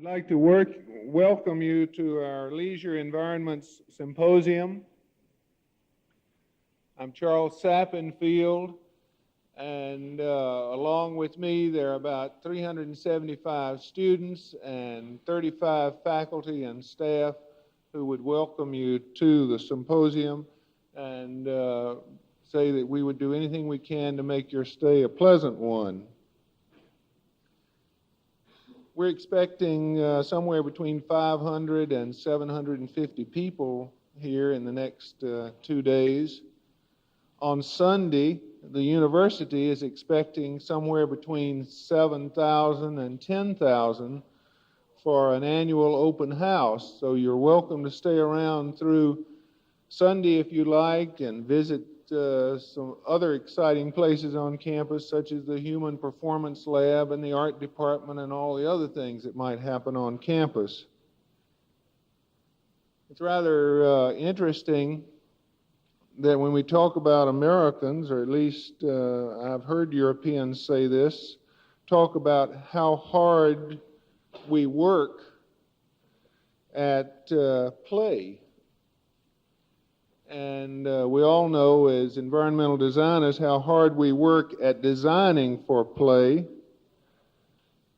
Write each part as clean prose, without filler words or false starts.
I'd like to welcome you to our Leisure Environments Symposium. I'm Charles Sappenfield, and along with me there are about 375 students and 35 faculty and staff who would welcome you to the symposium and say that we would do anything we can to make your stay a pleasant one. We're expecting somewhere between 500 and 750 people here in the next 2 days. On Sunday, the university is expecting somewhere between 7,000 and 10,000 for an annual open house. So you're welcome to stay around through Sunday if you like and visit some other exciting places on campus, such as the Human Performance Lab and the Art Department and all the other things that might happen on campus. It's rather interesting that when we talk about Americans, or at least I've heard Europeans say this, talk about how hard we work at play. And we all know as environmental designers how hard we work at designing for play.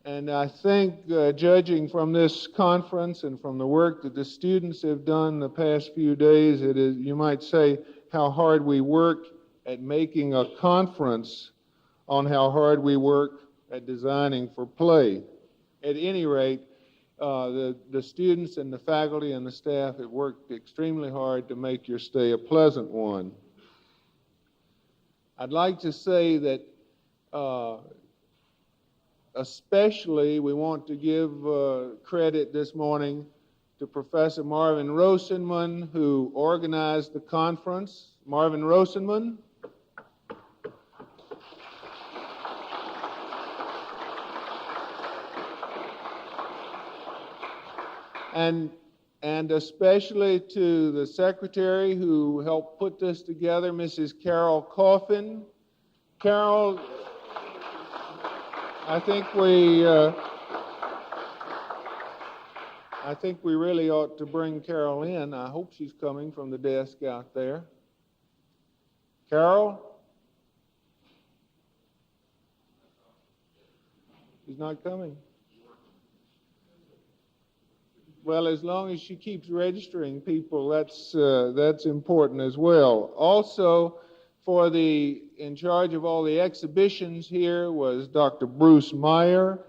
And I think judging from this conference and from the work that the students have done the past few days, it is, you might say, how hard we work at making a conference on how hard we work at designing for play. At any rate, the students and the faculty and the staff have worked extremely hard to make your stay a pleasant one. I'd like to say that especially we want to give credit this morning to Professor Marvin Rosenman, who organized the conference. Marvin Rosenman. And especially to the secretary who helped put this together, Mrs. Carol Coffin. Carol, I think we really ought to bring Carol in. I hope she's coming from the desk out there. Carol? She's not coming. Well, as long as she keeps registering people, that's important as well. Also, in charge of all the exhibitions here was Dr. Bruce Meyer,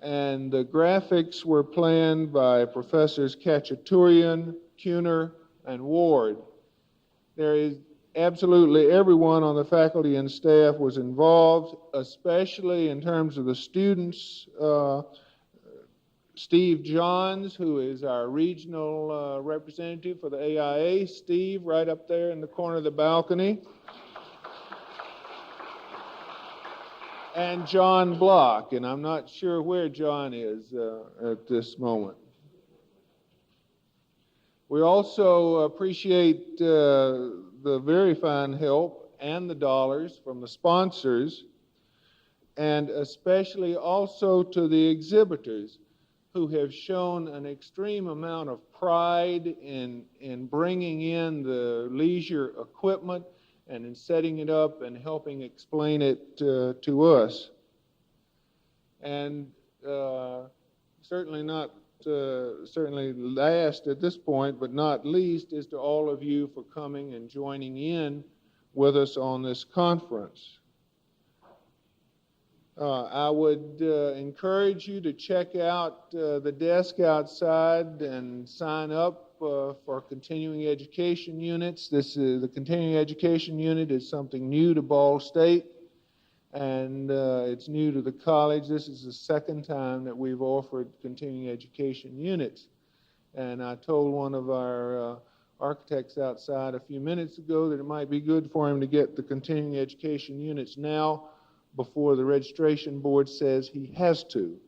and the graphics were planned by Professors Kachaturian, Kuhner, and Ward. There is absolutely everyone on the faculty and staff was involved, especially in terms of the students. Steve Johns, who is our regional representative for the AIA. Steve, right up there in the corner of the balcony. And John Block, and I'm not sure where John is at this moment. We also appreciate the very fine help and the dollars from the sponsors, and especially also to the exhibitors, who have shown an extreme amount of pride in bringing in the leisure equipment and in setting it up and helping explain it to us. And certainly last at this point, but not least, is to all of you for coming and joining in with us on this conference. I would encourage you to check out the desk outside and sign up for continuing education units. The continuing education unit is something new to Ball State, and it's new to the college. This is the second time that we've offered continuing education units. And I told one of our architects outside a few minutes ago that it might be good for him to get the continuing education units now, before the registration board says he has to.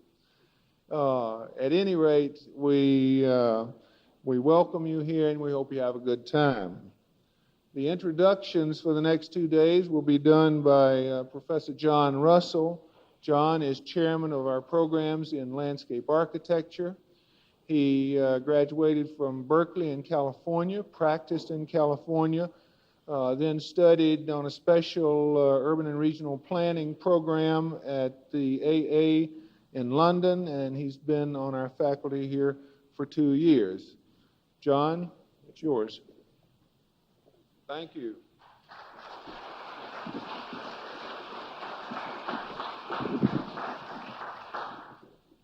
At any rate, we welcome you here and we hope you have a good time. The introductions for the next 2 days will be done by Professor John Russell, John is chairman of our programs in landscape architecture. He graduated from Berkeley in California, practiced in California, then studied on a special urban and regional planning program at the AA in London, and he's been on our faculty here for 2 years. John, it's yours. Thank you.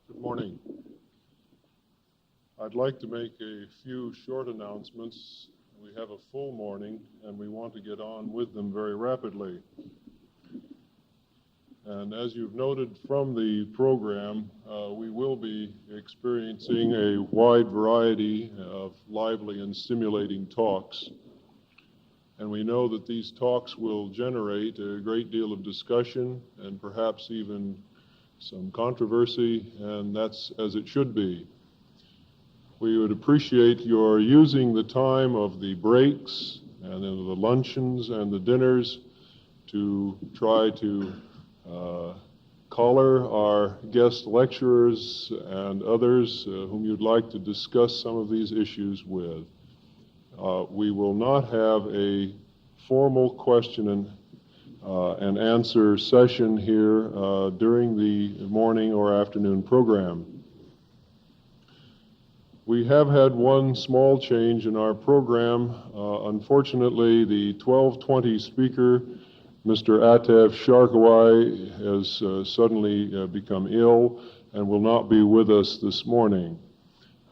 Good morning. I'd like to make a few short announcements. We have a full morning, and we want to get on with them very rapidly. And as you've noted from the program, we will be experiencing a wide variety of lively and stimulating talks. And we know that these talks will generate a great deal of discussion and perhaps even some controversy, and that's as it should be. We would appreciate your using the time of the breaks and the luncheons and the dinners to try to collar our guest lecturers and others whom you'd like to discuss some of these issues with. We will not have a formal question and answer session here during the morning or afternoon program. We have had one small change in our program. Unfortunately, the 12:20 speaker, Mr. Atef Sharkawai, has suddenly become ill and will not be with us this morning.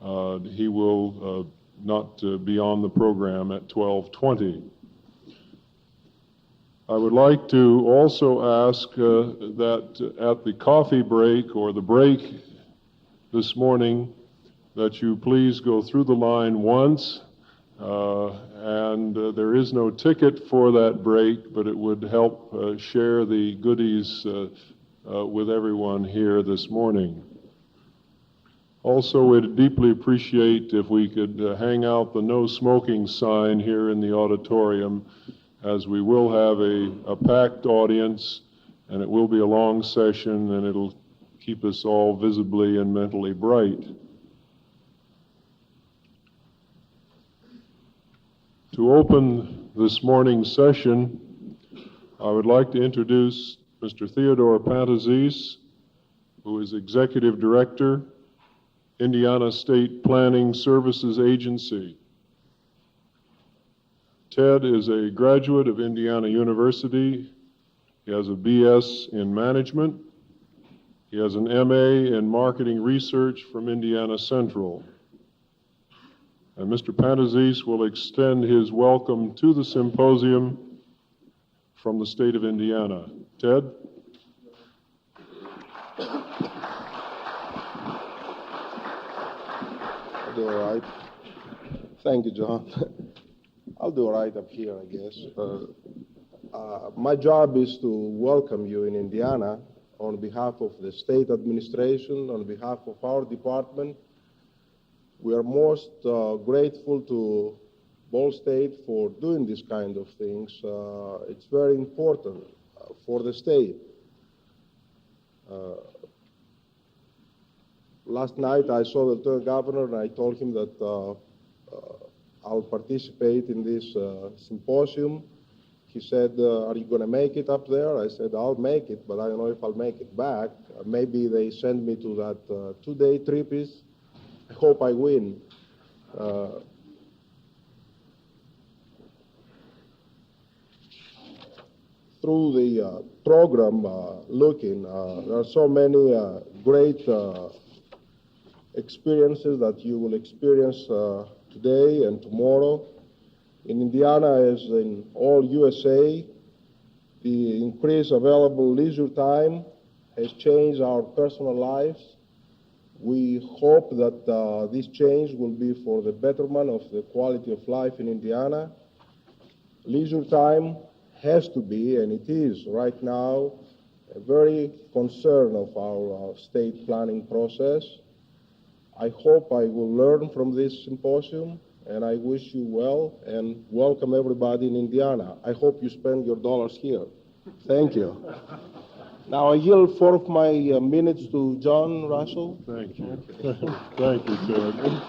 He will not be on the program at 12:20. I would like to also ask that at the coffee break or the break this morning, that you please go through the line once, and there is no ticket for that break, but it would help share the goodies with everyone here this morning. Also, we'd deeply appreciate if we could hang out the no smoking sign here in the auditorium, as we will have a packed audience, and it will be a long session, and it'll keep us all visibly and mentally bright. To open this morning's session, I would like to introduce Mr. Theodore Pantazis, who is Executive Director, Indiana State Planning Services Agency. Ted is a graduate of Indiana University. He has a BS in Management. He has an MA in Marketing Research from Indiana Central. And Mr. Pantazis will extend his welcome to the symposium from the state of Indiana. Ted? I'll do all right. Thank you, John. I'll do all right up here, I guess. My job is to welcome you in Indiana on behalf of the state administration, on behalf of our department. We are most grateful to Ball State for doing this kind of things. It's very important for the state. Last night I saw the lieutenant governor and I told him that I'll participate in this symposium. He said, are you going to make it up there? I said, I'll make it, but I don't know if I'll make it back. Maybe they send me to that 2-day trip. I hope I win. Through the program looking, there are so many great experiences that you will experience today and tomorrow. In Indiana, as in all USA, the increased available leisure time has changed our personal lives. We hope that this change will be for the betterment of the quality of life in Indiana. Leisure time has to be, and it is right now, a very concern of our state planning process. I hope I will learn from this symposium, and I wish you well and welcome everybody in Indiana. I hope you spend your dollars here. Thank you. Now I yield 4 of my minutes to John Russell. Thank you. Thank you, Ted.